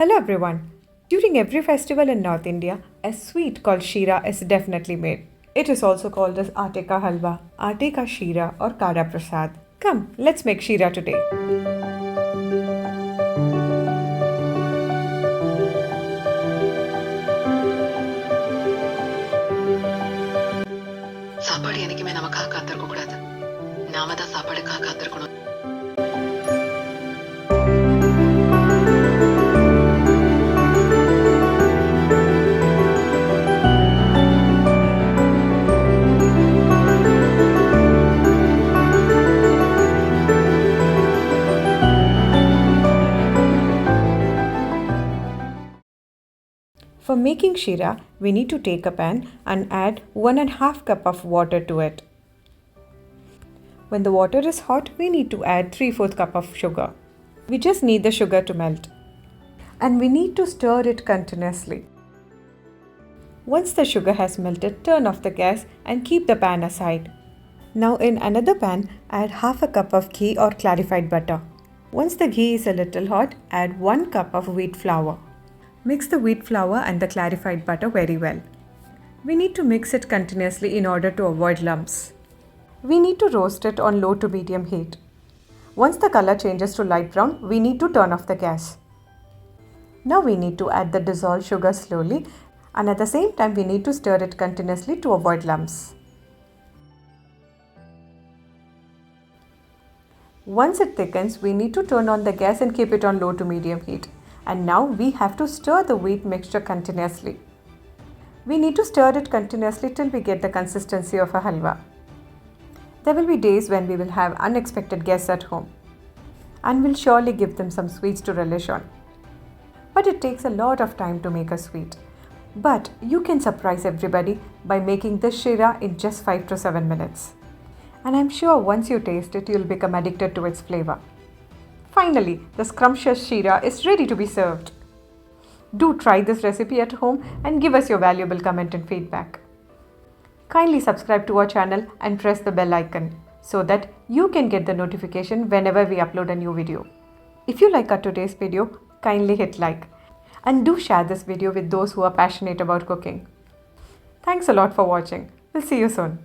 Hello everyone. During every festival in North India, a sweet called Sheera is definitely made. It is also called as Aate ka Halwa, Aate ka Sheera or Kada Prasad. Come, let's make Sheera today. சாப்பாடு என்னைக்குமே நமக்காக காத்திருக்க கூடாது. நாம தான் சாப்பாடுக்காக காத்திருக்கணும். For making Sheera, we need to take a pan and add 1.5 cup of water to it. When the water is hot, we need to add 3/4 cup of sugar. We just need the sugar to melt. And we need to stir it continuously. Once the sugar has melted, turn off the gas and keep the pan aside. Now in another pan, add 1/2 cup of ghee or clarified butter. Once the ghee is a little hot, add 1 cup of wheat flour. Mix the wheat flour and the clarified butter very well. We need to mix it continuously in order to avoid lumps. We need to roast it on low to medium heat. Once the color changes to light brown, we need to turn off the gas. Now we need to add the dissolved sugar slowly, and at the same time we need to stir it continuously to avoid lumps. Once it thickens, we need to turn on the gas and keep it on low to medium heat. And now we have to stir the wheat mixture continuously. We need to stir it continuously till we get the consistency of a halwa. There will be days when we will have unexpected guests at home, and we'll surely give them some sweets to relish on. But it takes a lot of time to make a sweet. But you can surprise everybody by making this Sheera in just 5 to 7 minutes. And I'm sure once you taste it, you'll become addicted to its flavor. Finally, the scrumptious Sheera is ready to be served. Do try this recipe at home and give us your valuable comment and feedback. Kindly subscribe to our channel and press the bell icon so that you can get the notification whenever we upload a new video. If you like our today's video, kindly hit like and do share this video with those who are passionate about cooking. Thanks a lot for watching. We'll see you soon.